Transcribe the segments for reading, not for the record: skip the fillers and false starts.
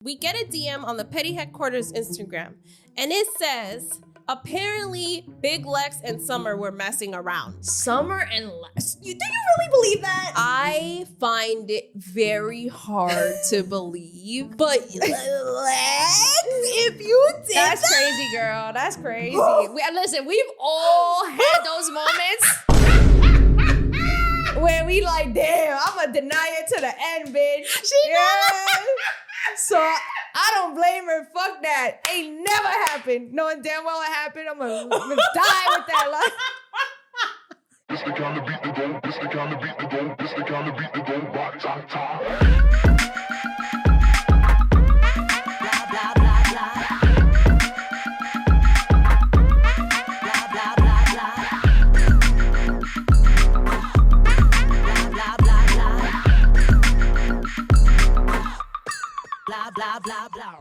We get a DM on the Petty Headquarters Instagram, and it says, apparently Big Lex and Summer were messing around. Summer and Lex? Do you really believe that? I find it very hard to believe, but Lex, if you did That's crazy, girl. That's crazy. Listen, we've all had those moments where we like, damn, I'm gonna deny it to the end, bitch. So I don't blame her. Fuck that. Ain't never happened. Knowing damn well it happened, I'm gonna die with that life. This the kind of beat to go, this the kind of beat to go, this the kind of beat to go, rock, top, top. Blah, blah, blah, blah. Blah, blah, blah, blah. Blah, blah, blah, blah. Blah, blah, blah, blah.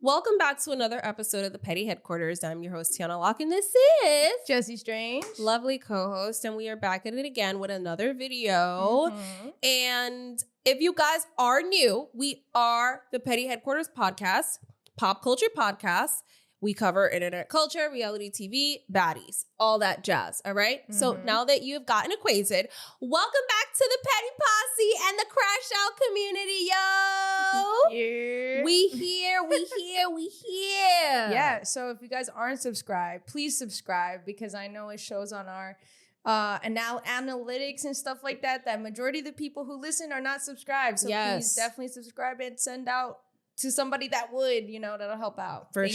Welcome back to another episode of the Petty Headquarters. I'm your host, Tiana Locke, and this is Jessie Strange. lovely co-host, and we are back at it again with another video. Mm-hmm. And if you guys are new, we are the Petty Headquarters podcast, pop culture podcast. We cover internet culture, reality TV, baddies, all that jazz, all right? So now that you've gotten acquainted, welcome back to the Petty Posse and the Crash Out community, yo! Yeah. We here. Yeah, so if you guys aren't subscribed, please subscribe because I know it shows on our and now analytics and stuff like that majority of the people who listen are not subscribed. So please definitely subscribe and send out to somebody that would, that'll help out. For Thank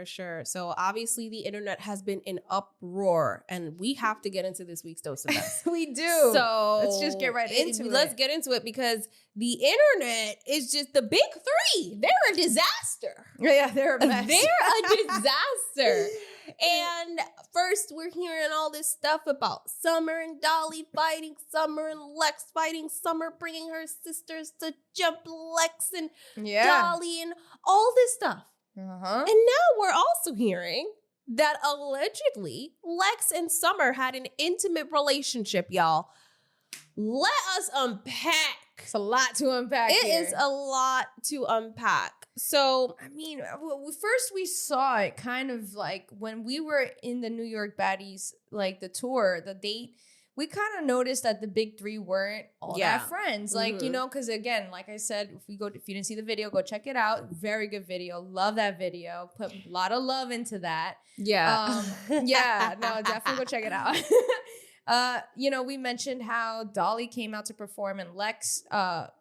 sure. So obviously the internet has been in uproar and we have to get into this week's dose of mess. you. We do. So let's just get right into it. Let's get into it because the internet is just the big three. They're a disaster. Yeah, they're a mess. They're a disaster. And first, we're hearing all this stuff about Summer and Dolly fighting, Summer and Lex fighting, Summer bringing her sisters to jump Lex and Dolly and all this stuff. Uh-huh. And now we're also hearing that allegedly Lex and Summer had an intimate relationship, y'all. Let us unpack. It's a lot to unpack. It here. is a lot to unpack. So, I mean, first we saw it kind of like when we were in the New York Baddies, like the tour, the date, we kind of noticed that the big three weren't all that friends. Like, because again, like I said, if you didn't see the video, go check it out. Very good video. Love that video. Put a lot of love into that. yeah. No, definitely go check it out. We mentioned how Dolly came out to perform and Lex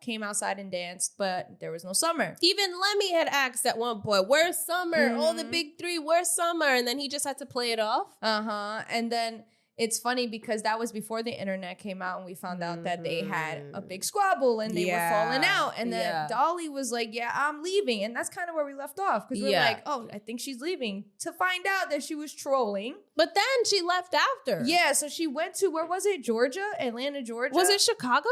came outside and danced, but there was no Summer. Even Lemmy had asked at one point, where's Summer? All the big three, where's Summer? And then he just had to play it off. And then it's funny because that was before the internet came out and we found out that they had a big squabble and they were falling out. And then Dolly was like, yeah, I'm leaving. And that's kind of where we left off because we're like, oh, I think she's leaving, to find out that she was trolling. But then she left after. Yeah, so she went to, where was it? Georgia? Atlanta, Georgia? Was it Chicago?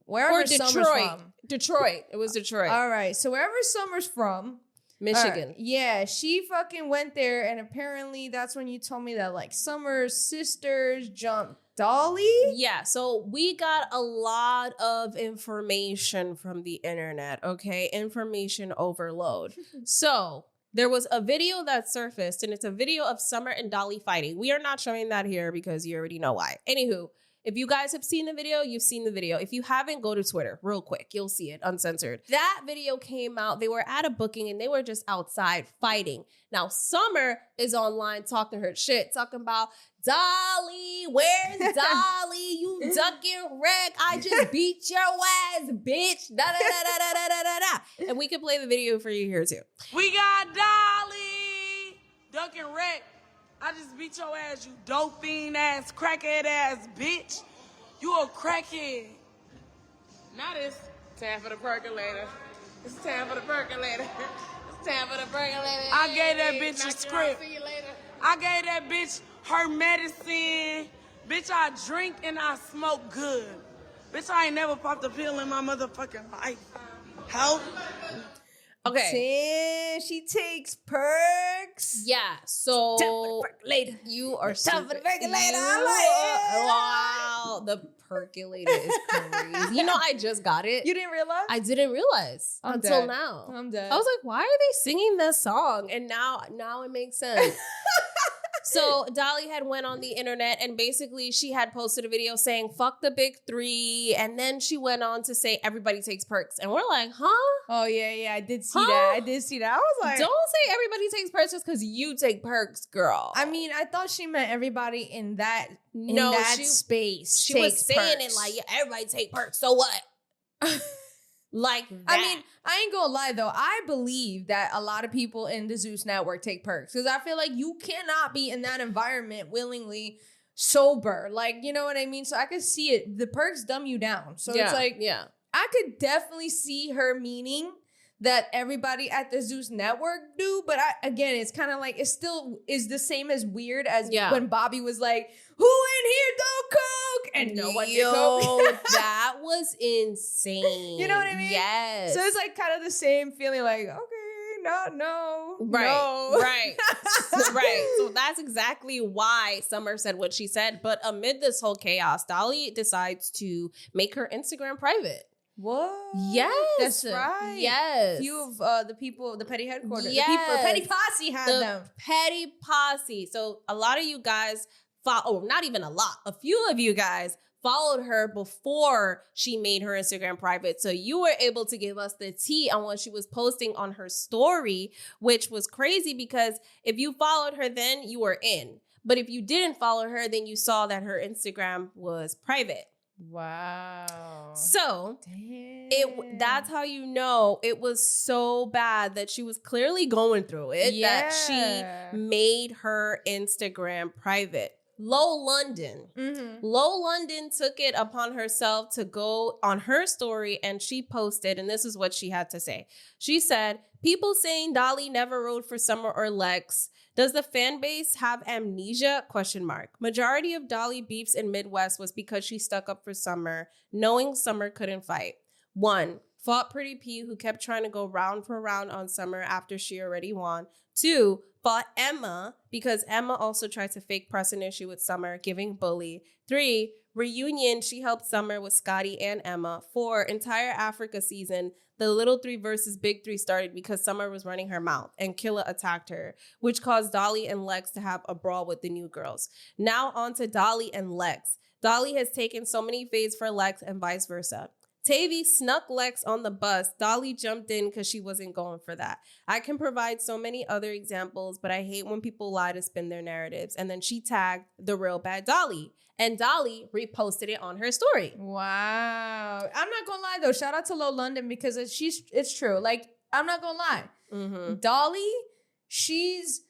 Wherever or Detroit? Summer's from. Detroit. It was Detroit. All right, so wherever Summer's from. Michigan. Yeah, she fucking went there, and apparently that's when you told me that like Summer's sisters jumped Dolly. Yeah, so we got a lot of information from the internet, okay? Information overload. So there was a video that surfaced, and it's a video of Summer and Dolly fighting. We are not showing that here because you already know why. Anywho, if you guys have seen the video, you've seen the video. If you haven't, go to Twitter real quick. You'll see it uncensored. That video came out. They were at a booking and they were just outside fighting. Now, Summer is online talking her shit, talking about, Dolly, where's Dolly? You ducking wreck. I just beat your ass, bitch. Da, da, da, da, da, da, da, da. And we can play the video for you here too. We got Dolly, ducking wreck. I just beat your ass, you dope fiend ass, crackhead ass bitch. You a crackhead. Now this time for the percolator. It's time for the percolator. It's time for the percolator. I gave that bitch a script. See you later. I gave that bitch her medicine. Bitch, I drink and I smoke good. Bitch, I ain't never popped a pill in my motherfucking life. How? Okay. She takes perks. Yeah, so Later. you are Time for the percolator. Wow, the percolated is crazy. You know, I just got it. You didn't realize? I didn't realize I'm until dead. now. I'm dead. I was like, why are they singing this song? And now it makes sense. So Dolly had went on the internet and basically she had posted a video saying, fuck the big three. And then she went on to say, everybody takes perks. And we're like, huh? Oh, yeah. I did see Huh? that. I was like, Don't say everybody takes perks just because you take perks, girl. I mean, I thought she meant everybody in that space. She was takes saying perks. it like, yeah, everybody take perks. So what? Like that. I mean, I ain't gonna lie though. I believe that a lot of people in the Zeus network take perks because I feel like you cannot be in that environment willingly sober. Like, you know what I mean? So I could see it. The perks dumb you down. So it's like, yeah. I could definitely see her meaning that everybody at the Zeus network do. But again, it's kind of like, it still is the same as weird as when Bobby was like, who in here don't coke? And no one did coke. That was insane. You know what I mean? Yes. So it's like kind of the same feeling like, okay, no. Right. Right. So that's exactly why Summer said what she said. But amid this whole chaos, Dolly decides to make her Instagram private. What? Yes. That's right. Yes. Few of the people, the petty headquarters, Yes. the people, petty posse had The them. petty posse. So a lot of you guys not even a lot. A few of you guys followed her before she made her Instagram private. So you were able to give us the tea on what she was posting on her story, which was crazy because if you followed her then, you were in. But if you didn't follow her, then you saw that her Instagram was private. Wow. So Damn. that's how you know it was so bad that she was clearly going through it, that she made her Instagram private. Low London. Mm-hmm. Low London took it upon herself to go on her story and she posted, and this is what she had to say. She said, people saying Dolly never rode for Summer or Lex. Does the fan base have amnesia? ? Majority of Dolly beefs in Midwest was because she stuck up for Summer, knowing Summer couldn't fight. 1, fought Pretty P, who kept trying to go round for round on Summer after she already won. 2, fought Emma because Emma also tried to fake press an issue with Summer, giving bully. 3, reunion, she helped Summer with Scotty and Emma. 4, entire Africa season, the Little 3 versus Big 3 started because Summer was running her mouth and Killa attacked her, which caused Dolly and Lex to have a brawl with the new girls. Now on to Dolly and Lex. Dolly has taken so many fades for Lex and vice versa. Tavy snuck Lex on the bus. Dolly jumped in because she wasn't going for that. I can provide so many other examples, but I hate when people lie to spin their narratives. And then she tagged the real bad Dolly. And Dolly reposted it on her story. Wow. I'm not gonna lie though. Shout out to Low London because it's true. Like, I'm not gonna lie. Mm-hmm. Dolly, she's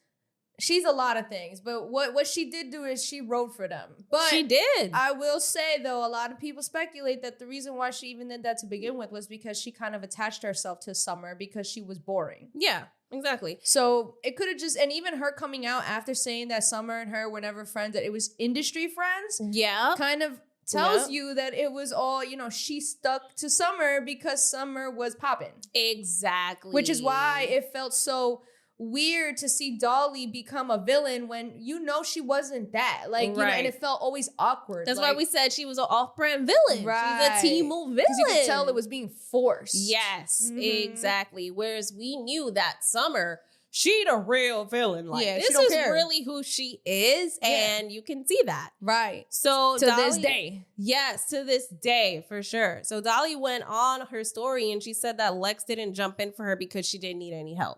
a lot of things, but what she did do is she wrote for them. But she did. I will say though, a lot of people speculate that the reason why she even did that to begin with was because she kind of attached herself to Summer because she was boring. Yeah, exactly. So it could have just, and even her coming out after saying that Summer and her were never friends, that it was industry friends. Yeah. Kind of tells you that it was all, she stuck to Summer because Summer was popping. Exactly. Which is why it felt so weird to see Dolly become a villain when she wasn't that. Like, and it felt always awkward. That's why we said she was an off-brand villain. Right. She's a Temu villain. Because you could tell it was being forced. Yes, exactly. Whereas we knew that Summer, she the real villain. Like, this is really who she is, and you can see that. Right. So to Dolly, this day. Yes, to this day, for sure. So Dolly went on her story, and she said that Lex didn't jump in for her because she didn't need any help.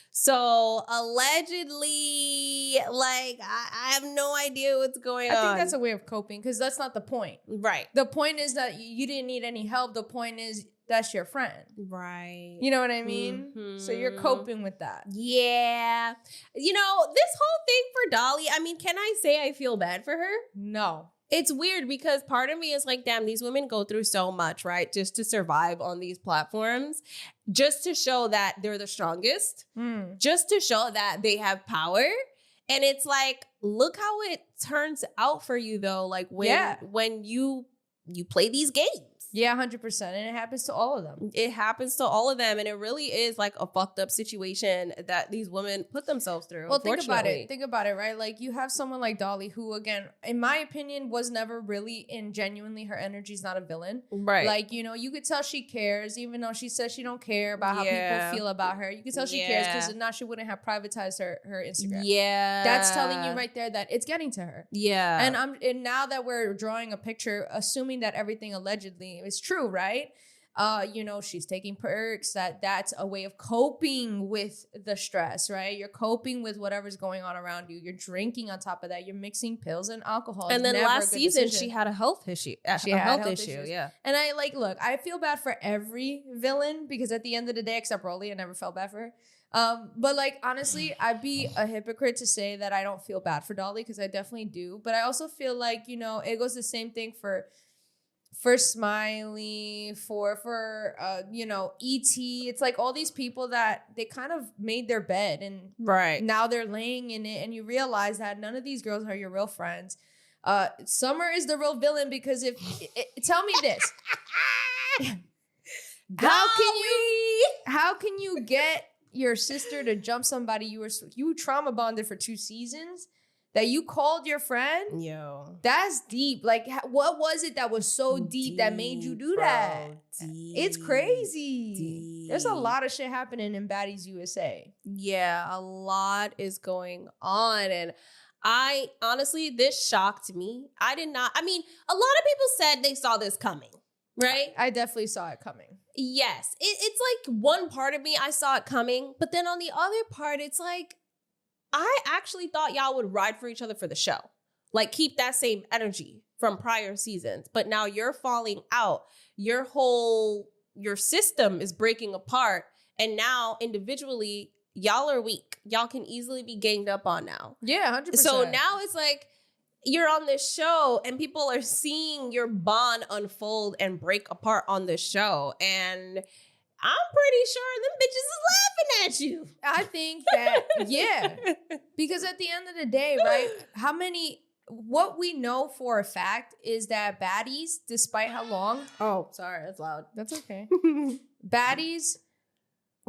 So allegedly, like, I have no idea what's going on. I think that's a way of coping because that's not the point. Right. The point is that you didn't need any help. The point is that's your friend. Right. You know what I mean? Mm-hmm. So you're coping with that. Yeah. This whole thing for Dolly, I mean, can I say I feel bad for her? No. It's weird because part of me is like, damn, these women go through so much, right? Just to survive on these platforms, just to show that they're the strongest, just to show that they have power. And it's like, look how it turns out for you though. Like when you play these games. Yeah, 100%. And it happens to all of them. It happens to all of them. And it really is like a fucked up situation that these women put themselves through. Well, think about it. Think about it, right? Like, you have someone like Dolly who, again, in my opinion, was never really and genuinely, her energy's not a villain. Right. Like, you know, you could tell she cares, even though she says she don't care about how people feel about her. You could tell she cares because if not, she wouldn't have privatized her Instagram. Yeah. That's telling you right there that it's getting to her. Yeah. And now that we're drawing a picture, assuming that everything allegedly is true, right? You know, she's taking perks, that's a way of coping with the stress, right? You're coping with whatever's going on around you. You're drinking on top of that. You're mixing pills and alcohol. And then last season, she had a health issue. She had health issue, issues. yeah. And look, I feel bad for every villain because at the end of the day, except Rolly, I never felt bad for her. But like, honestly, I'd be a hypocrite to say that I don't feel bad for Dolly because I definitely do. But I also feel like, you know, it goes the same thing for Smiley, for you know, E.T. It's like all these people that they kind of made their bed and now they're laying in it, and you realize that none of these girls are your real friends. Summer is the real villain because tell me this. How can you get your sister to jump somebody you trauma bonded for 2 seasons? That you called your friend? Yo. That's deep. Like, what was it that was so deep that made you do that? It's crazy. Deep. There's a lot of shit happening in Baddies USA. Yeah, a lot is going on. And I honestly, this shocked me. I mean, a lot of people said they saw this coming, right? I definitely saw it coming. Yes. It's like one part of me, I saw it coming. But then on the other part, it's like, I actually thought y'all would ride for each other for the show. Like, keep that same energy from prior seasons. But now you're falling out. Your system is breaking apart. And now individually, y'all are weak. Y'all can easily be ganged up on now. Yeah, 100%. So now it's like, you're on this show and people are seeing your bond unfold and break apart on this show. And I'm pretty sure them bitches is laughing at you. I think that, yeah. Because at the end of the day, right, what we know for a fact is that baddies, despite how long. Oh, sorry, that's loud. That's okay. Baddies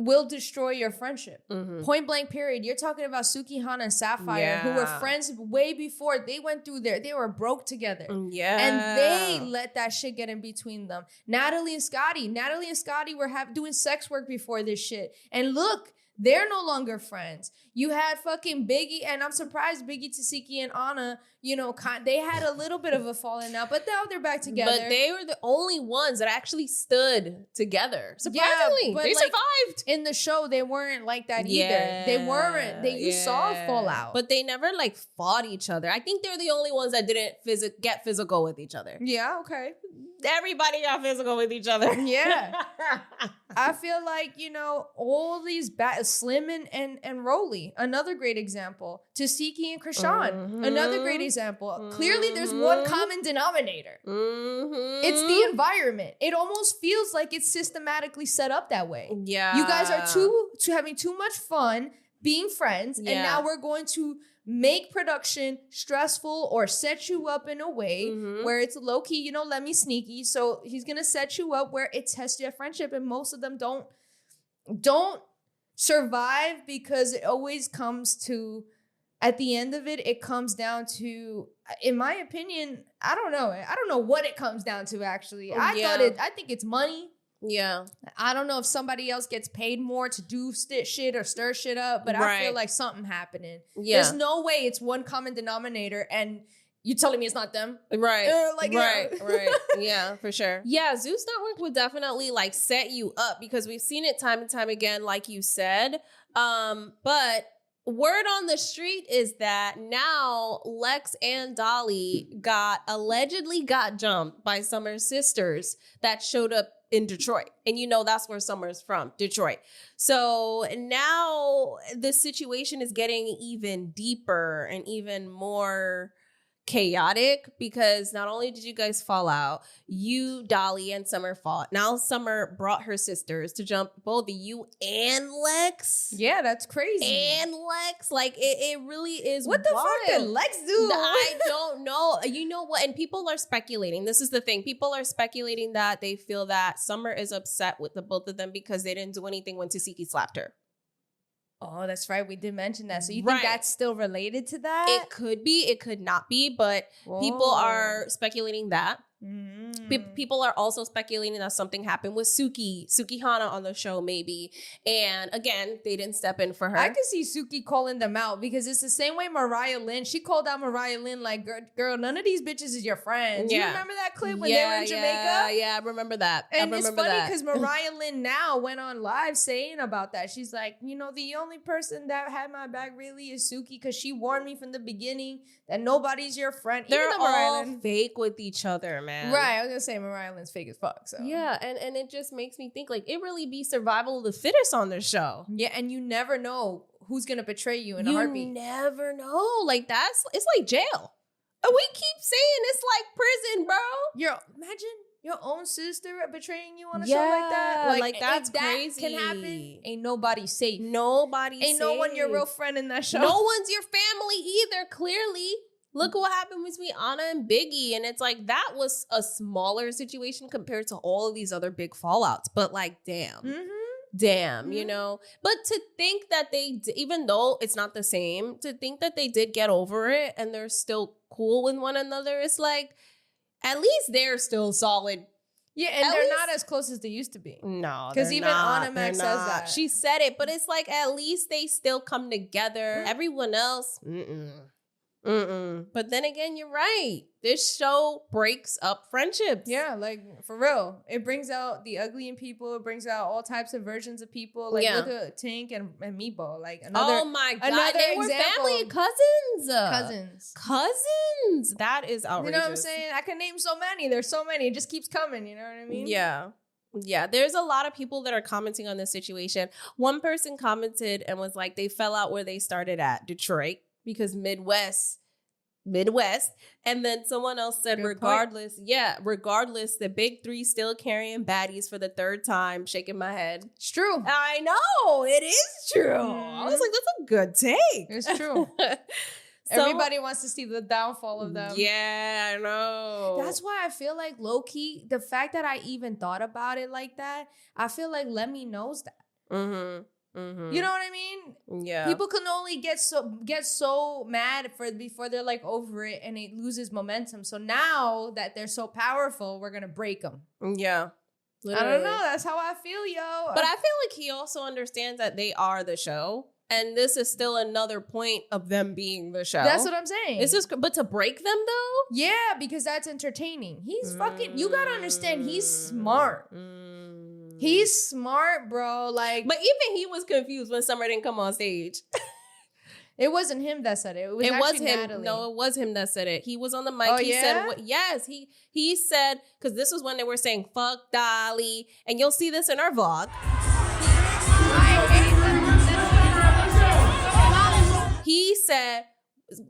will destroy your friendship. Mm-hmm. Point blank period. You're talking about Suki, Hana, and Sapphire, who were friends way before they went through they were broke together. Yeah. And they let that shit get in between them. Natalie and Scotty were doing sex work before this shit. And look, they're no longer friends. You had fucking Biggie, and I'm surprised Biggie, Tasiki, and Anna, you know, they had a little bit of a falling out, but now they're back together. But they were the only ones that actually stood together. Surprisingly, but they survived. In the show, they weren't like that either. They weren't. You saw a fallout. But they never like fought each other. I think they're the only ones that didn't get physical with each other. Yeah, okay. Everybody got physical with each other. Yeah. I feel like, you know, all these Slim and Rolly, another great example. Tasiki and Krishan, another great example. Clearly, there's one common denominator. It's the environment. It almost feels like it's systematically set up that way. Yeah. You guys are having too much fun being friends, and now we're going to make production stressful or set you up in a way where it's low-key, you know, let me sneaky. So he's going to set you up where it tests your friendship, and most of them don't survive because it always comes to, at the end of it, it comes down to, in my opinion, I don't know what it comes down to, actually. I think it's money. Yeah. I don't know if somebody else gets paid more to do shit or stir shit up, but I feel like something happening. Yeah. There's no way it's one common denominator and you telling me it's not them. Right. Right. Yeah, for sure. Yeah, Zeus Network would definitely like set you up because we've seen it time and time again, like you said. But word on the street is that now Lex and Dolly allegedly got jumped by Summer's sisters that showed up in Detroit. And you know that's where Summer's from, Detroit. So now the situation is getting even deeper and even more chaotic because not only did you guys fall out, you, Dolly, and Summer fought. Now Summer brought her sisters to jump both you and Lex. Yeah, that's crazy. And Lex. Like, it really is What the wild. fuck did Lex do? I don't know. You know what? And people are speculating. This is the thing. People are speculating that they feel that Summer is upset with the both of them because they didn't do anything when Tasiki slapped her. Oh, that's right. We did mention that. So you Right. think that's still related to that? It could be. It could not be. But people are speculating that. People are also speculating that something happened with Suki Hana on the show, maybe. And again, they didn't step in for her. I could see Suki calling them out because it's the same way Mariah Lynn. She called out Mariah Lynn like, girl, none of these bitches is your friends. You remember that clip when they were in Jamaica? Yeah, I remember that. And it's funny because Mariah Lynn now went on live saying about that. She's like, you know, the only person that had my back really is Suki because she warned me from the beginning that nobody's your friend. They're Even though Mariah all Lynn, fake with each other, man. right. I was gonna say Mariah Lynn's fake as fuck. So Yeah, and it just makes me think like it really be survival of the fittest on this show. yeah, and you never know who's gonna betray you in a heartbeat. You never know. Like it's like jail. And we keep saying it's like prison, bro. Imagine your own sister betraying you on a show like that. Like that's if that crazy. can happen. Ain't nobody safe. Nobody's Ain't no one your safe. real friend in that show. No one's your family either, clearly. Look what happened between Anna and Biggie. And it's like, that was a smaller situation compared to all of these other big fallouts. But like, damn. You know? But to think that even though it's not the same, to think that they did get over it and they're still cool with one another, it's like, at least they're still solid. Yeah, and At they're least- not as close as they used to be. No, because they're even not. Anna Mac They're says not. that. She said it, but it's like, at least they still come together. Everyone else, But then again, you're right. This show breaks up friendships. Yeah, like for real. It brings out the ugly in people. It brings out all types of versions of people. Like look at Tink and Meatball. Like another. Oh my god, another they were example. family cousins. That is outrageous. You know what I'm saying? I can name so many. There's so many. It just keeps coming. You know what I mean? Yeah. Yeah, there's a lot of people that are commenting on this situation. One person commented and was like, they fell out where they started at, Detroit, because Midwest. And then someone else said, Good regardless, the big three still carrying baddies for the third time, shaking my head. It's true. I know, it is true. I was like, that's a good take. It's true. Everybody wants to see the downfall of them. Yeah, I know. That's why I feel like low key, the fact that I even thought about it like that, I feel like Lemmy knows that. You know what I mean? Yeah. People can only get so mad before they're like over it and it loses momentum. So now that they're so powerful, we're gonna break them. Yeah. Literally. I don't know. That's how I feel, yo. But I feel like he also understands that they are the show. And this is still another point of them being the show. That's what I'm saying. But to break them though? Yeah, because that's entertaining. He's fucking, you gotta understand, he's smart. He's smart, bro. Like, but even he was confused when Summer didn't come on stage. It wasn't him that said it. It was him. Natalie. No, it was him that said it. He was on the mic. Oh, He yeah? said, yes, he said, because this was when they were saying, fuck Dolly. And you'll see this in our vlog. He said,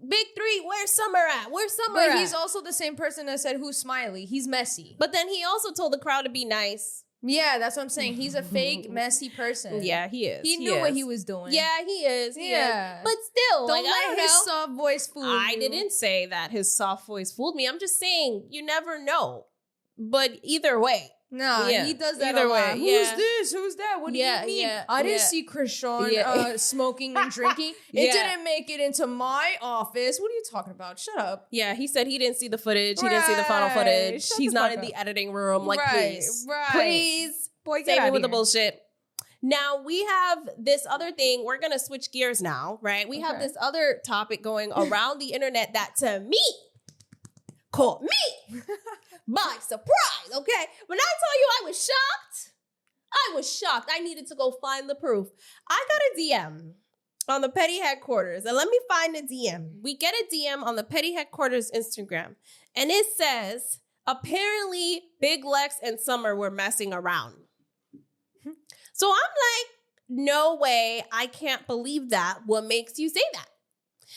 Big Three, where's Summer at? Where's Summer at? But he's also the same person that said, who's Smiley? He's messy. But then he also told the crowd to be nice. Yeah, that's what I'm saying. He's a fake, messy person. Yeah, he is. He knew what he was doing. Yeah, he is. Yeah. But still, Don't like, let his soft voice fool you. I didn't say that his soft voice fooled me. I'm just saying you never know. But either way. No, Yeah. he does that Either a lot. way, Who's yeah. this? Who's that? What do you mean? Yeah, I didn't yeah. see Krishan Yeah. smoking and drinking. It Yeah. didn't make it into my office. What are you talking about? Shut up. Yeah, he said he didn't see the footage. He didn't see the final Right. footage. Shut He's the not fuck in the up. editing room. Like, Right, please. right. Please. Boy, get Save me outta with the here. bullshit. Now, we have this other thing. We're going to switch gears now, right? We have Okay. this other topic going around the internet that, to me, caught me by surprise, okay? When I tell you I was shocked. I needed to go find the proof. I got a DM on the Petty Headquarters, and let me find the DM. We get a DM on the Petty Headquarters Instagram, and it says, apparently Big Lex and Summer were messing around. So I'm like, no way, I can't believe that. What makes you say that?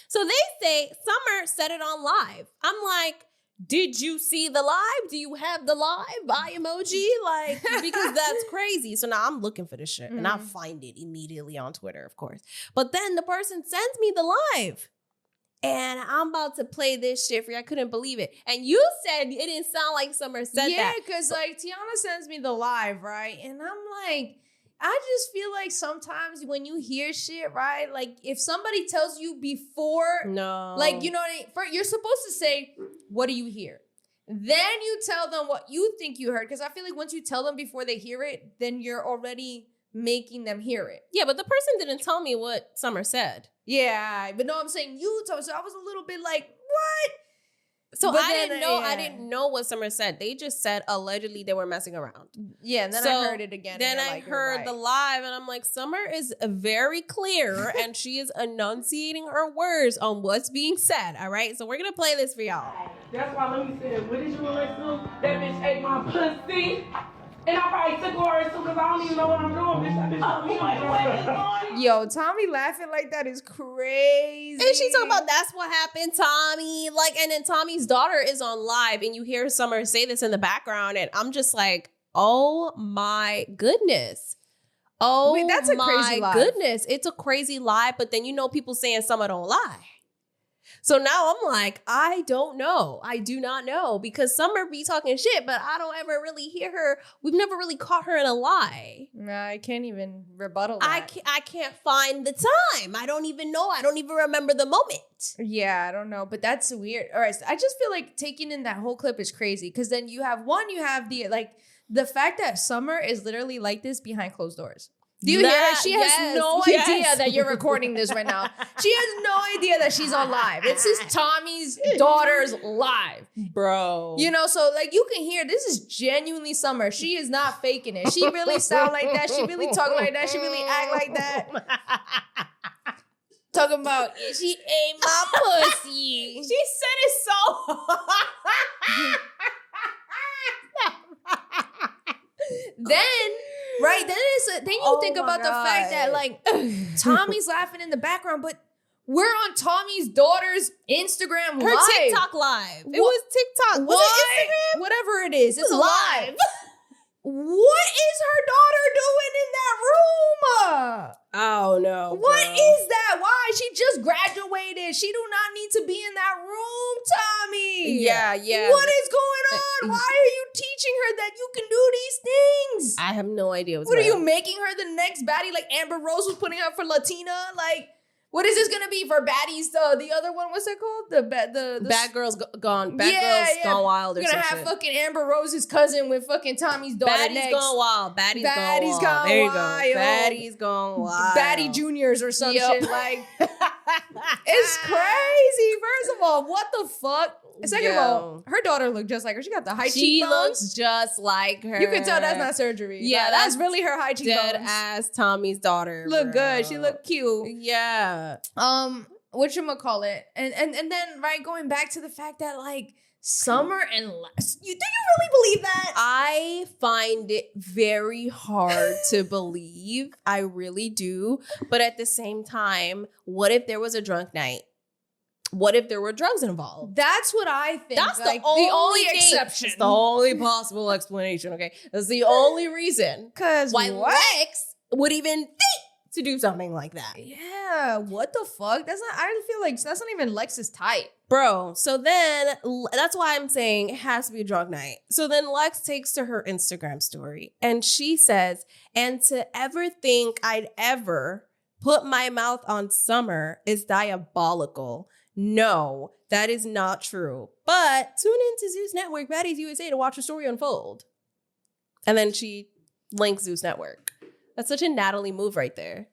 So they say Summer said it on live. I'm like, did you see the live? Do you have the live? Eye emoji? Like, because that's crazy. So now I'm looking for this shit and I'll find it immediately on Twitter, of course. But then the person sends me the live. And I'm about to play this shit for you. I couldn't believe it. And you said it didn't sound like Summer said that. Yeah, because like Tiana sends me the live, right? And I'm like, I just feel like sometimes when you hear shit, right? Like if somebody tells you before, No. like, you know what I mean? You're supposed to say, what do you hear? Then you tell them what you think you heard. Because I feel like once you tell them before they hear it, then you're already making them hear it. Yeah, but the person didn't tell me what Summer said. Yeah, but no, I'm saying you told. So I was a little bit like, what? So But I then, didn't know. yeah. I didn't know what Summer said. They just said allegedly they were messing around. Yeah, and then So I heard it again. Then and I like, you're heard right. the live, and I'm like, Summer is very clear, and she is enunciating her words on what's being said. All right, so we're gonna play this for y'all. That's why let me say it. What did you want to do? That bitch ate my pussy. And I probably took her too because I don't even know what I'm doing, bitch. That bitch took me on. Yo, Tommie laughing like that is crazy. And she talking about that's what happened, Tommie. Like, and then Tommie's daughter is on live, and you hear Summer say this in the background, and I'm just like, oh my goodness. Oh, Wait, that's a crazy my live. goodness. It's a crazy lie, but then you know people saying Summer don't lie. So now I'm like, I don't know. I do not know because Summer be talking shit, but I don't ever really hear her. We've never really caught her in a lie. Nah, I can't even rebuttal that. I can't find the time. I don't even know. I don't even remember the moment. Yeah, I don't know, but that's weird. All right, so I just feel like taking in that whole clip is crazy because then you have the like the fact that Summer is literally like this behind closed doors. Do you hear it? She has no idea that you're recording this right now. She has no idea that she's on live. It's his Tommie's daughter's live. Bro. You know, so like you can hear this is genuinely Summer. She is not faking it. She really sound like that. She really talk like that. She really act like that. Talking about she ate my pussy. She said it so then you think about the fact that like Tommie's laughing in the background, but we're on Tommie's daughter's Instagram her live. TikTok live. It was TikTok. Was it Instagram? Whatever it is, it's Live. live. What is her daughter doing in that room? Oh no. What is that? Why? She just graduated. She do not need to be in that room, Tommie. Yeah. What is going on? Why are you teaching her that you can do these things? I have no idea what's What are going you on. making her the next baddie like Amber Rose was putting up for Latina? Like, what is this gonna be for baddies? The other one, what's that called? The Bad Girls Gone. Bad Girls Gone Wild or We're gonna some have shit. fucking Amber Rose's cousin with fucking Tommie's daughter Baddies next. Gone Wild. Baddies Gone Baddies Wild. Gone There you Wild. go. Baddies Gone Wild. Baddie Juniors or some Yup. shit. Like, it's crazy. First of all, what the fuck? Second of all, her daughter looked just like her. She got the high She cheekbones. looks just like her. You can tell that's not surgery. Yeah, Like, that's really her high cheekbones. dead ass Tommie's daughter. Look bro. good. She looked cute. Yeah. Whatchamacallit? And then right, going back to the fact that like Summer and Les, do you really believe that? I find it very hard to believe. I really do. But at the same time, what if there was a drunk night? What if there were drugs involved? That's what I think. That's like, the only thing. exception. It's the only possible explanation, okay? That's the only reason Cause why what? Lex would even think to do something like that. Yeah, what the fuck? That's not. I feel like that's not even Lex's type. Bro, so then that's why I'm saying it has to be a drunk night. So then Lex takes to her Instagram story and she says, and to ever think I'd ever put my mouth on Summer is diabolical. No, that is not true. But tune into Zeus Network, Baddies USA to watch the story unfold. And then she links Zeus Network. That's such a Natalie move right there.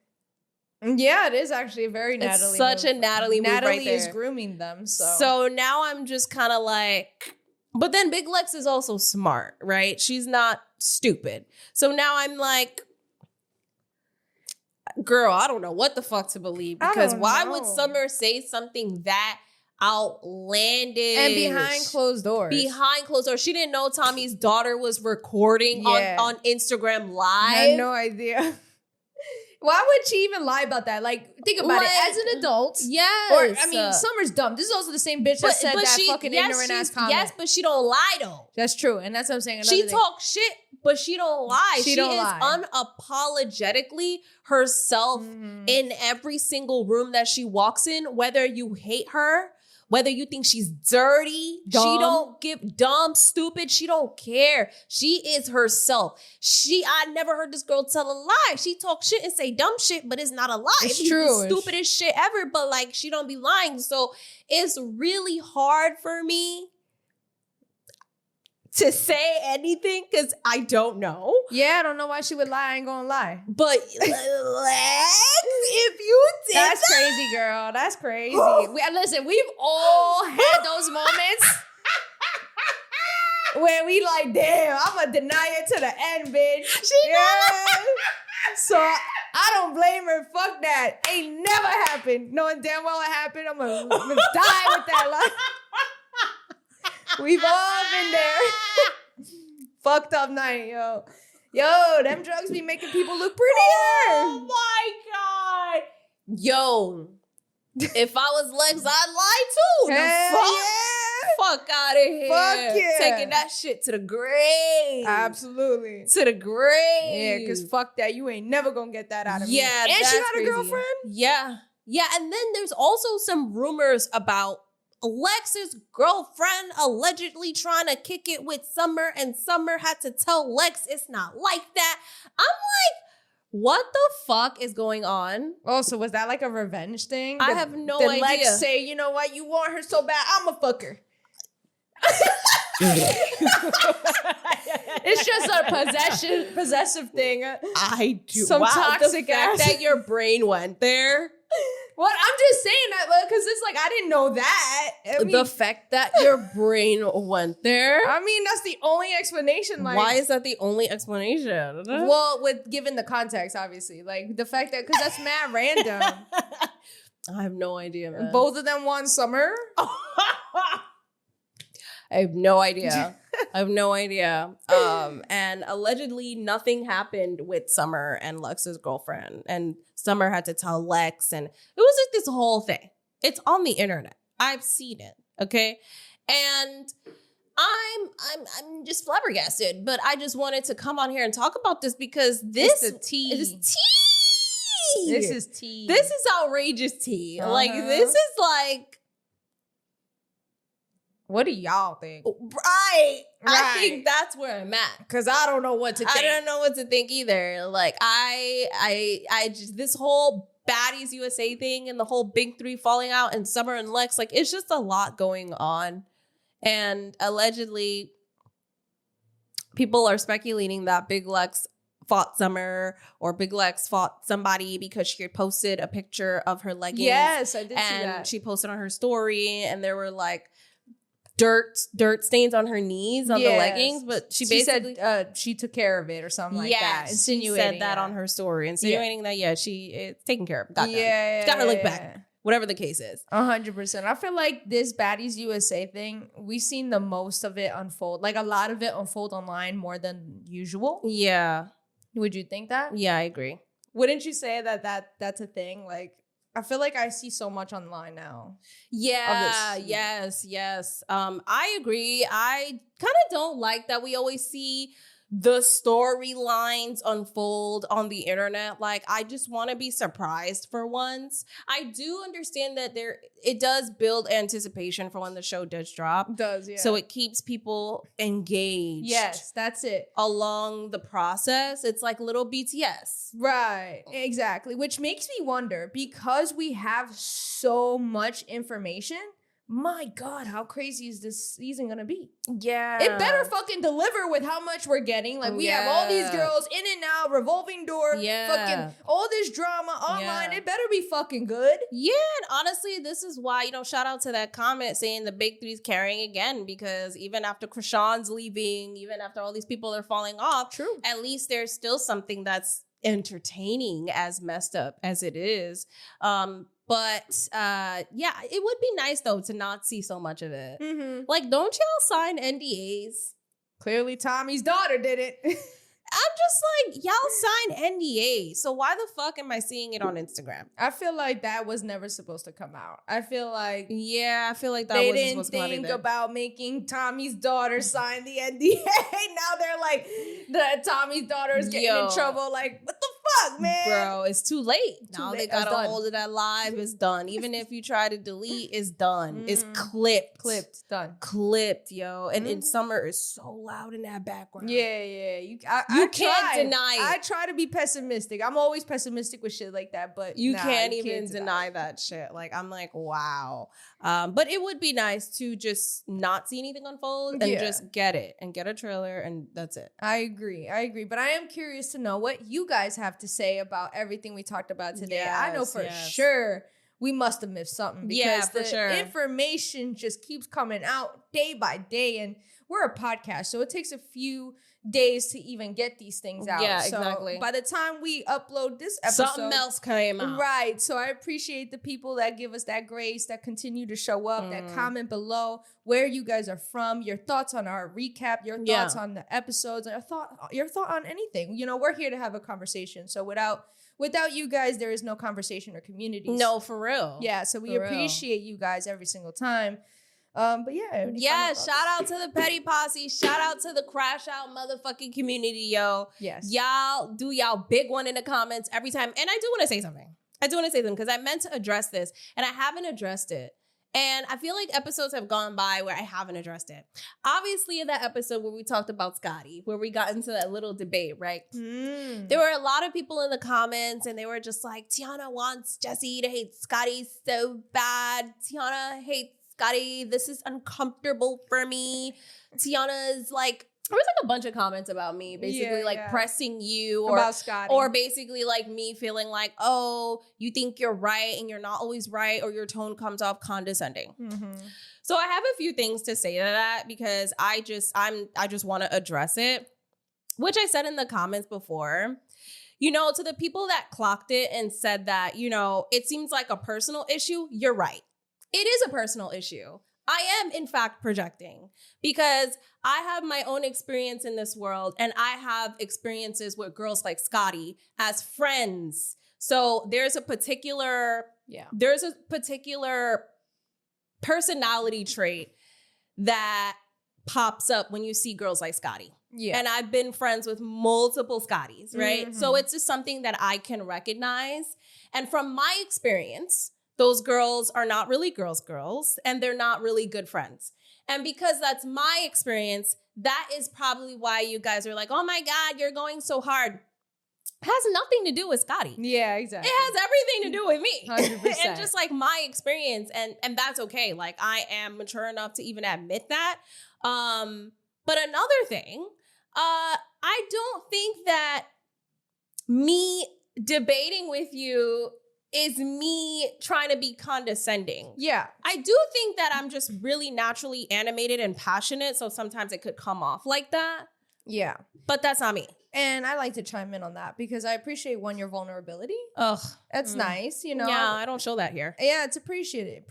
Yeah, it is actually a very Natalie. It's such a Natalie move Natalie right there. is grooming them. So now I'm just kind of like, but then Big Lex is also smart, right? She's not stupid. So now I'm like, girl, I don't know what the fuck to believe because why would Summer say something that outlandish and behind closed doors? Behind closed doors, she didn't know Tommie's daughter was recording on Instagram Live. I had no idea. Why would she even lie about that? Like, think about it. As an adult, Yes. or I mean, Summer's dumb. This is also the same bitch that said that fucking ignorant ass comment. Yes, but she don't lie though. That's true, and that's what I'm saying. She talks shit, but she don't lie. She don't is lie. unapologetically herself in every single room that she walks in, whether you hate her, whether you think she's dirty, Dumb. she don't give dumb, stupid, she don't care. She is herself. I never heard this girl tell a lie. She talk shit and say dumb shit, but it's not a lie. It's It's true. the stupidest shit ever, but like she don't be lying. So it's really hard for me to say anything because I don't know. Yeah, I don't know why she would lie. I ain't gonna lie. But if you did That's crazy, girl. That's crazy. Listen, we've all had those moments where we like, damn, I'm gonna deny it to the end, bitch. So I don't blame her. Fuck that. Ain't never happened. Knowing damn well it happened, I'm gonna die with that lie. We've all been there. Fucked up night, yo. Yo, them drugs be making people look prettier. Oh my God. Yo, if I was Lex, I'd lie too. The fuck out of here. Fuck yeah. Taking that shit to the grave. Absolutely. To the grave. Yeah, because fuck that. You ain't never gonna get that out of me. Yeah, and that's she got crazy. a girlfriend? Yeah. Yeah, and then there's also some rumors about Lex's girlfriend allegedly trying to kick it with Summer, and Summer had to tell Lex it's not like that. I'm like, what the fuck is going on? Oh, so was that like a revenge thing? I have no Did idea. Lex say, you know what, you want her so bad, I'm a fucker. It's just a possessive thing. I do. Some wow, toxic the fact ass. that your brain went there. What? I'm just saying that because it's like I didn't know that. I mean, The fact that your brain went there. that's the only explanation. Like, Why is that the only explanation? well, with given the context, obviously, like the fact that because that's mad random. I have no idea, man. Both of them won Summer. I have no idea. I have no idea. And allegedly nothing happened with Summer and Lex's girlfriend. And Summer had to tell Lex, and it was like this whole thing. It's on the internet. I've seen it. Okay. And I'm just flabbergasted, but I just wanted to come on here and talk about this because this It's the tea. is tea. This is tea. This is outrageous tea. Like, this is like, what do y'all think? right. I Right. think that's where I'm at. Because I don't know what to think. I don't know what to think either. Like, I just, this whole Baddies USA thing and the whole Big Three falling out and Summer and Lex, like, it's just a lot going on. And allegedly, people are speculating that Big Lex fought Summer or Big Lex fought somebody because she had posted a picture of her leggings. Yes, I did see And that. she posted on her story, and there were like dirt stains on her knees on the Yes. leggings, but she basically said she took care of it or something like that. she Insinuating said that on her story, insinuating that it's taken care of. Got Yeah, she got her leg back. Whatever the case is. 100%. I feel like this Baddies USA thing, we've seen the most of it unfold. Like a lot of it unfold online more than usual. Yeah. Would you think that? Yeah, I agree. Wouldn't you say that's a thing? Like, I feel like I see so much online now. Yeah, of this. yes. I agree. I kind of don't like that we always see the storylines unfold on the internet. Like, I just want to be surprised for once. I do understand that it does build anticipation for when the show does drop. It does, yeah. So it keeps people engaged. Yes, that's it. Along the process. It's like little BTS. Right, exactly. Which makes me wonder, because we have so much information, my God, how crazy is this season gonna be? Yeah. It better fucking deliver with how much we're getting. Like, we have all these girls in and out, revolving door, fucking all this drama online. It better be fucking good. Yeah, and honestly, this is why, shout out to that comment saying the Big Three's carrying again, because even after Krishan's leaving, even after all these people are falling off, True. at least there's still something that's entertaining, as messed up as it is. But yeah, it would be nice though to not see so much of it. Mm-hmm. Like, don't y'all sign NDAs? Clearly, Tommie's daughter did it. I'm just like, y'all signed NDA. So why the fuck am I seeing it on Instagram? I feel like that was never supposed to come out. I feel like Yeah, I feel like that they wasn't didn't supposed to come out think either. about making Tommie's daughter sign the NDA. Now they're like, Tommie's daughter is getting in trouble. Like, what the fuck, man? Bro, it's too late. Now late. they It's gotta done. hold it alive. It's done. Even if you try to delete, it's done. It's clipped. Done. Clipped, yo. And in summer, it's so loud in that background. Yeah. You You can't deny it. I try to be pessimistic. I'm always pessimistic with shit like that, but You nah, can't you even deny that shit. Like, I'm like, wow. But it would be nice to just not see anything unfold and Yeah. just get it and get a trailer and that's it. I agree. But I am curious to know what you guys have to say about everything we talked about today. I know for sure we must have missed something because Yeah, for the sure. information just keeps coming out day by day, and we're a podcast, so it takes a few days to even get these things out. Yeah, So exactly. by the time we upload this episode, Something else came out. right? So I appreciate the people that give us that grace, that continue to show up, that comment below where you guys are from, your thoughts on our recap, your thoughts on the episodes, and your thought on anything. You know, we're here to have a conversation. So without you guys, there is no conversation or community. No, for real. Yeah, so we For real. appreciate you guys every single time. But yeah. any Yeah, final thoughts? shout out to the Petty Posse. Shout out to the Crash Out motherfucking community, yo. Yes. Y'all do y'all big one in the comments every time. And I do want to say something. Because I meant to address this and I haven't addressed it. And I feel like episodes have gone by where I haven't addressed it. Obviously, in that episode where we talked about Scotty, where we got into that little debate, right? There were a lot of people in the comments and they were just like, Tiana wants Jesse to hate Scotty so bad. Tiana hates Scotty. This is uncomfortable for me. Tiana's like, there was like a bunch of comments about me, basically pressing you or about Scotty. or basically like me feeling like, oh, you think you're right and you're not always right, or your tone comes off condescending. So I have a few things to say to that because I just want to address it, which I said in the comments before. You know, to the people that clocked it and said that, you know, it seems like a personal issue, you're right. It is a personal issue. I am, in fact, projecting because I have my own experience in this world and I have experiences with girls like Scotty as friends. So there's a particular personality trait that pops up when you see girls like Scotty. Yeah. And I've been friends with multiple Scotties, right? So it's just something that I can recognize. And from my experience, those girls are not really girls, and they're not really good friends. And because that's my experience, that is probably why you guys are like, oh my God, you're going so hard. It has nothing to do with Scotty. Yeah, exactly. It has everything to do with me. 100%. And just like my experience, and that's okay. Like I am mature enough to even admit that. But another thing, I don't think that me debating with you is me trying to be condescending. Yeah. I do think that I'm just really naturally animated and passionate, so sometimes it could come off like that. Yeah. But that's not me. And I like to chime in on that because I appreciate your vulnerability. Ugh. That's nice, you know. Yeah, I don't show that here. Yeah, it's appreciated.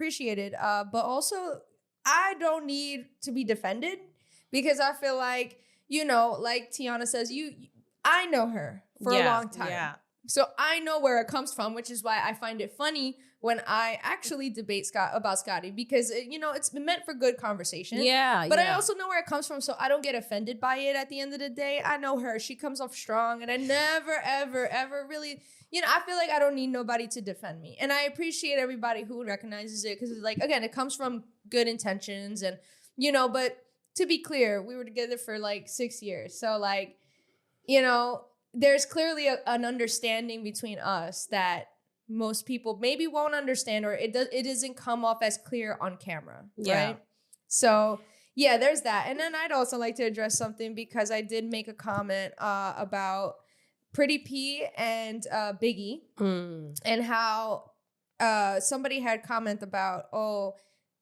But also, I don't need to be defended because I feel like, you know, like Tiana says, I know her for a long time. Yeah. So I know where it comes from, which is why I find it funny when I actually debate about Scotty because, you know, it's meant for good conversation. Yeah. But I also know where it comes from, so I don't get offended by it at the end of the day. I know her. She comes off strong, and I never, ever, ever really, you know, I feel like I don't need nobody to defend me. And I appreciate everybody who recognizes it because, like, again, it comes from good intentions and, you know, but to be clear, we were together for, like, 6 years. So, like, you know, there's clearly an understanding between us that most people maybe won't understand, or it doesn't come off as clear on camera, right? So yeah, there's that. And then I'd also like to address something because I did make a comment about Pretty P and Biggie and how somebody had comment about, oh,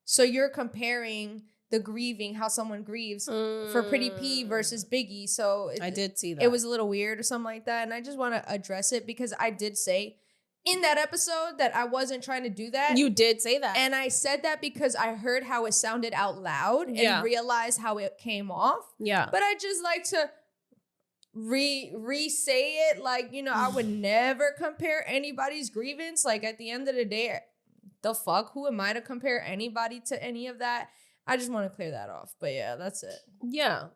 so you're comparing the grieving, how someone grieves for Pretty P versus Biggie. So I did see that. It was a little weird or something like that. And I just want to address it because I did say in that episode that I wasn't trying to do that. You did say that. And I said that because I heard how it sounded out loud and realized how it came off. Yeah. But I just like to re-say it. Like, you know, I would never compare anybody's grievance. Like, at the end of the day, the fuck? Who am I to compare anybody to any of that? I just want to clear that off. But yeah, that's it. Yeah.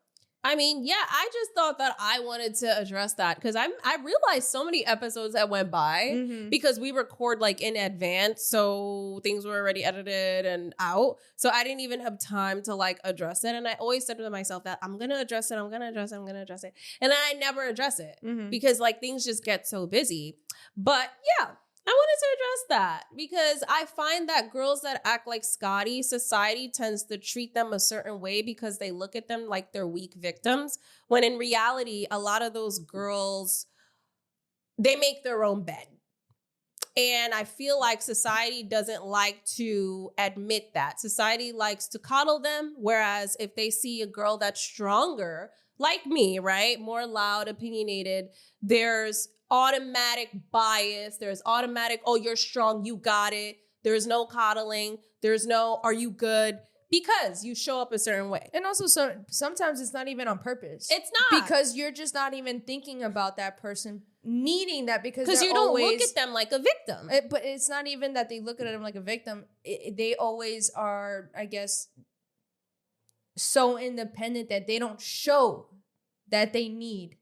I mean, yeah, I just thought that I wanted to address that because I realized so many episodes that went by because we record like in advance. So things were already edited and out. So I didn't even have time to like address it. And I always said to myself that I'm going to address it. I'm going to address it. I'm going to address it. And then I never address it because like things just get so busy. But yeah. I wanted to address that because I find that girls that act like Scotty, society tends to treat them a certain way because they look at them like they're weak victims. When in reality, a lot of those girls, they make their own bed. And I feel like society doesn't like to admit that. Society likes to coddle them. Whereas if they see a girl that's stronger, like me, right? More loud, opinionated, there's automatic bias. There's automatic, oh, you're strong, you got it. There's no coddling. There's no, are you good? Because you show up a certain way. And also, sometimes it's not even on purpose. It's not. Because you're just not even thinking about that person needing that because you don't look at them like a victim. But it's not even that they look at them like a victim. They always are, I guess, so independent that they don't show that they need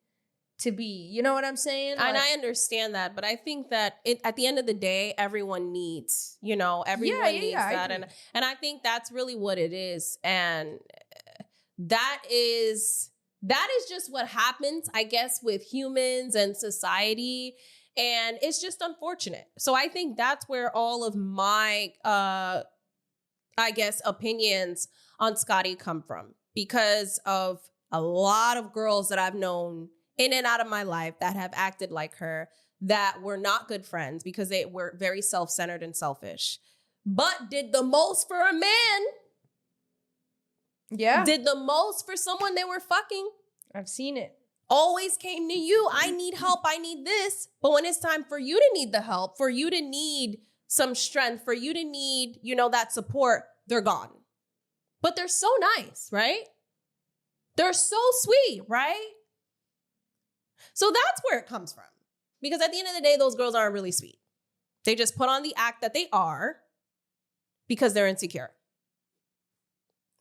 to be. You know what I'm saying? And I understand that, but I think that at the end of the day, everyone needs, everyone needs that. And I think that's really what it is. And that is just what happens, I guess, with humans and society. And it's just unfortunate. So I think that's where all of my, I guess, opinions on Scotty come from, because of a lot of girls that I've known in and out of my life that have acted like her, that were not good friends because they were very self-centered and selfish, but did the most for a man. Yeah. Did the most for someone they were fucking. I've seen it. Always came to you. I need help. I need this. But when it's time for you to need the help, for you to need some strength, for you to need, that support, they're gone. But they're so nice, right? They're so sweet, right? So that's where it comes from. Because at the end of the day, those girls aren't really sweet. They just put on the act that they are because they're insecure.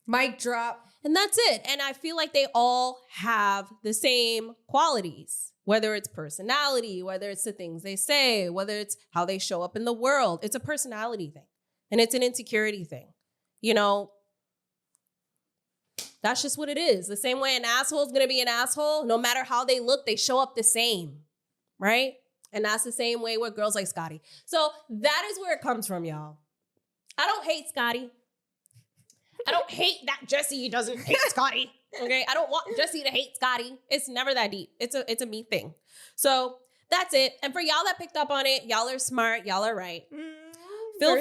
Mic drop. And that's it. And I feel like they all have the same qualities, whether it's personality, whether it's the things they say, whether it's how they show up in the world. It's a personality thing. And it's an insecurity thing. That's just what it is. The same way an asshole is going to be an asshole, no matter how they look, they show up the same, right? And that's the same way with girls like Scotty. So that is where it comes from, y'all. I don't hate Scotty. I don't hate that Jesse doesn't hate Scotty, okay? I don't want Jesse to hate Scotty. It's never that deep. It's a me thing. So that's it. And for y'all that picked up on it, y'all are smart. Y'all are right. Feel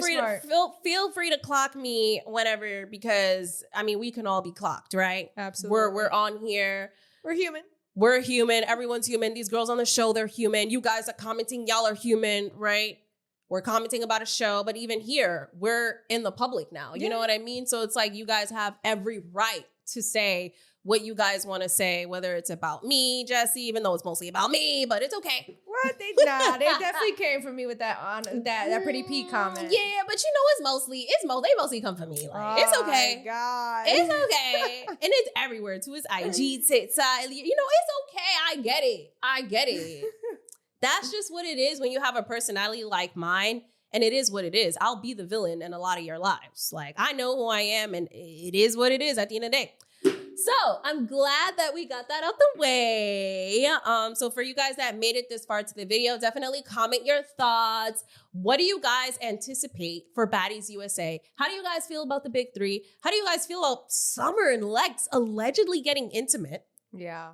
free to clock me whenever, because we can all be clocked, right? Absolutely. We're on here. We're human. We're human. Everyone's human. These girls on the show, they're human. You guys are commenting, y'all are human, right? We're commenting about a show, but even here, we're in the public now. You know what I mean? So it's like you guys have every right to say what you guys want to say, whether it's about me, Jesse, even though it's mostly about me, but it's okay. What? They definitely came for me with that Pretty P comment. Yeah, but they mostly come for me. Like, it's okay. God. It's okay. And it's everywhere too. It's IG, TikTok. It's okay. I get it. That's just what it is when you have a personality like mine. And it is what it is. I'll be the villain in a lot of your lives. Like, I know who I am, and it is what it is at the end of the day. So I'm glad that we got that out the way. So for you guys that made it this far to the video, definitely comment your thoughts. What do you guys anticipate for Baddies USA? How do you guys feel about the big three? How do you guys feel about Summer and Lex allegedly getting intimate? Yeah.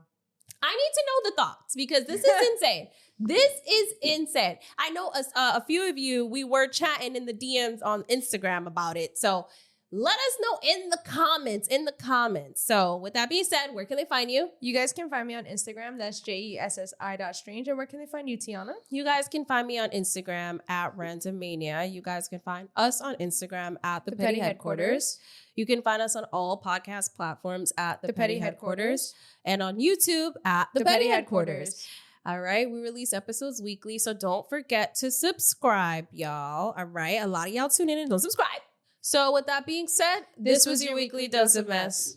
I need to know the thoughts because this is insane. This is insane. I know a few of you, we were chatting in the DMs on Instagram about it. So Let us know in the comments. So with that being said, where can they find you? You guys can find me on Instagram. That's JESSI.strange. And where can they find you, Tiana? You guys can find me on Instagram at randommania. You guys can find us on Instagram at the Petty Headquarters. You can find us on all podcast platforms at the Petty Headquarters. And on YouTube at the Petty Headquarters. All right, we release episodes weekly, so don't forget to subscribe, y'all. All right, a lot of y'all tune in and don't subscribe. So with that being said, this was your weekly dose of mess.